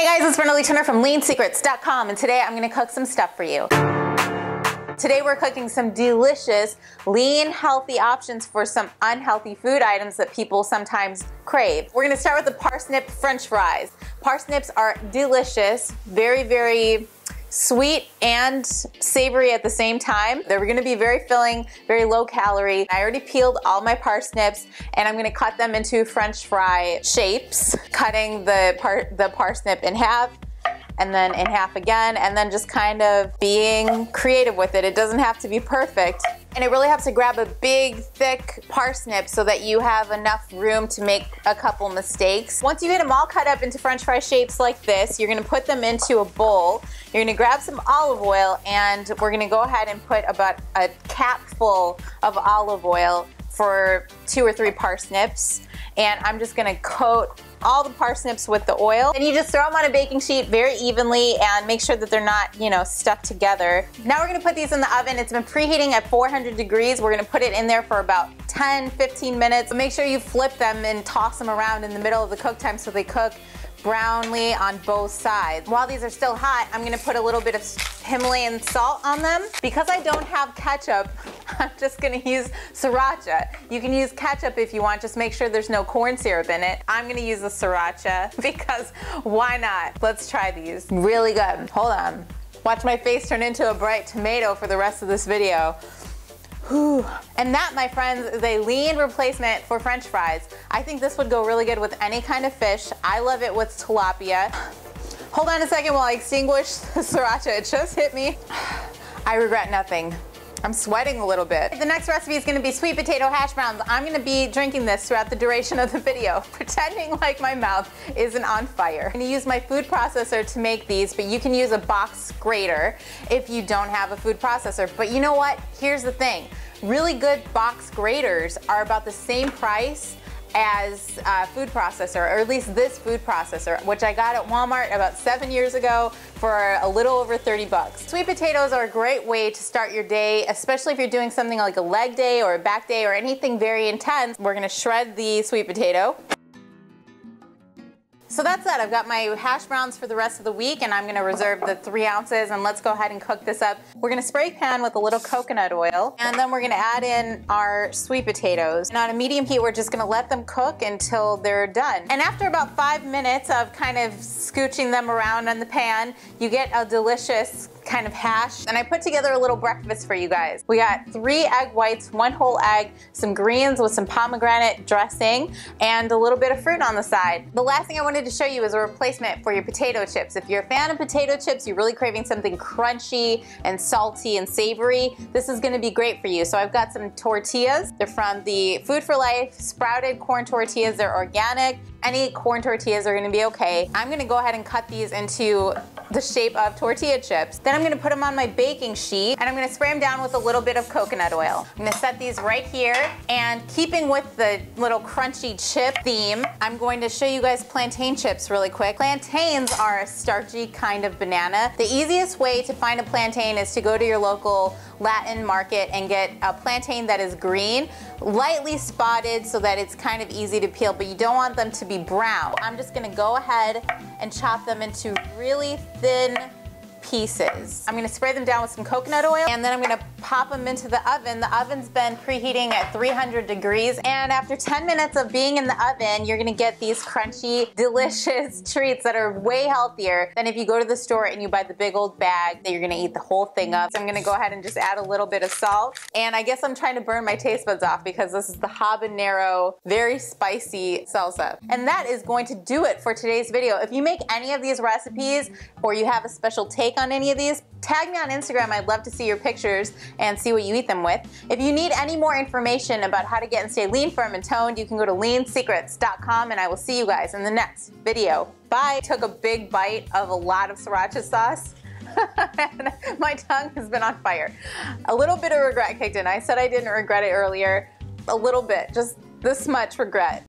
Hey guys, it's Brenda from leansecrets.com, and today I'm gonna cook some stuff for you. Today we're cooking some delicious, lean, healthy options for some unhealthy food items that people sometimes crave. We're gonna start with the parsnip french fries. Parsnips are delicious, very sweet and savory at the same time. They're gonna be very filling, very low calorie. I already peeled all my parsnips and I'm gonna cut them into french fry shapes, cutting the parsnip in half and then in half again, and then just kind of being creative with it. It doesn't have to be perfect. And it really helps to grab a big, thick parsnip so that you have enough room to make a couple mistakes. Once you get them all cut up into french fry shapes like this, you're gonna put them into a bowl. You're gonna grab some olive oil, and we're gonna go ahead and put about a capful of olive oil for 2 or 3 parsnips. And I'm just gonna coat all the parsnips with the oil. And you just throw them on a baking sheet very evenly and make sure that they're not, stuck together. Now we're gonna put these in the oven. It's been preheating at 400 degrees. We're gonna put it in there for about 10-15 minutes. Make sure you flip them and toss them around in the middle of the cook time so they cook brownly on both sides. While these are still hot, I'm gonna put a little bit of Himalayan salt on them. Because I don't have ketchup, I'm just gonna use sriracha. You can use ketchup if you want, just make sure there's no corn syrup in it. I'm gonna use the sriracha because why not? Let's try these. Really good. Hold on. Watch my face turn into a bright tomato for the rest of this video. Whew. And that, my friends, is a lean replacement for french fries. I think this would go really good with any kind of fish. I love it with tilapia. Hold on a second while I extinguish the sriracha. It just hit me. I regret nothing. I'm sweating a little bit. The next recipe is gonna be sweet potato hash browns. I'm gonna be drinking this throughout the duration of the video, pretending like my mouth isn't on fire. I'm gonna use my food processor to make these, but you can use a box grater if you don't have a food processor. But you know what? Here's the thing. Really good box graters are about the same price as a food processor, or at least this food processor, which I got at Walmart about 7 years ago for a little over 30 bucks. Sweet potatoes are a great way to start your day, especially if you're doing something like a leg day or a back day or anything very intense. We're gonna shred the sweet potato. So that's that. I've got my hash browns for the rest of the week, and I'm gonna reserve the 3 ounces, and let's go ahead and cook this up. We're gonna spray pan with a little coconut oil, and then we're gonna add in our sweet potatoes. And on a medium heat, we're just gonna let them cook until they're done. And after about 5 minutes of kind of scooching them around in the pan, you get a delicious kind of hash. And I put together a little breakfast for you guys. We got 3 egg whites, 1 whole egg, some greens with some pomegranate dressing, and a little bit of fruit on the side. The last thing I wanted to show you is a replacement for your potato chips. If you're a fan of potato chips, you're really craving something crunchy and salty and savory, this is gonna be great for you. So I've got some tortillas. They're from the Food for Life sprouted corn tortillas. They're organic. Any corn tortillas are gonna be okay. I'm gonna go ahead and cut these into the shape of tortilla chips. Then I'm gonna put them on my baking sheet, and I'm gonna spray them down with a little bit of coconut oil. I'm gonna set these right here, and keeping with the little crunchy chip theme, I'm going to show you guys plantain chips really quick. Plantains are a starchy kind of banana. The easiest way to find a plantain is to go to your local Latin market and get a plantain that is green, lightly spotted so that it's kind of easy to peel, but you don't want them to be brown. I'm just gonna go ahead and chop them into really thin pieces. I'm gonna spray them down with some coconut oil, and then I'm gonna pop them into the oven. The oven's been preheating at 300 degrees, and after 10 minutes of being in the oven, you're gonna get these crunchy, delicious treats that are way healthier than if you go to the store and you buy the big old bag that you're gonna eat the whole thing up. So I'm gonna go ahead and just add a little bit of salt, and I guess I'm trying to burn my taste buds off because this is the habanero, very spicy salsa. And that is going to do it for today's video. If you make any of these recipes, or you have a special take on any of these, tag me on Instagram. I'd love to see your pictures and see what you eat them with. If you need any more information about how to get and stay lean, firm, and toned, you can go to leansecrets.com, and I will see you guys in the next video. Bye. Took a big bite of a lot of sriracha sauce. And my tongue has been on fire. A little bit of regret kicked in. I said I didn't regret it earlier. A little bit, just this much regret.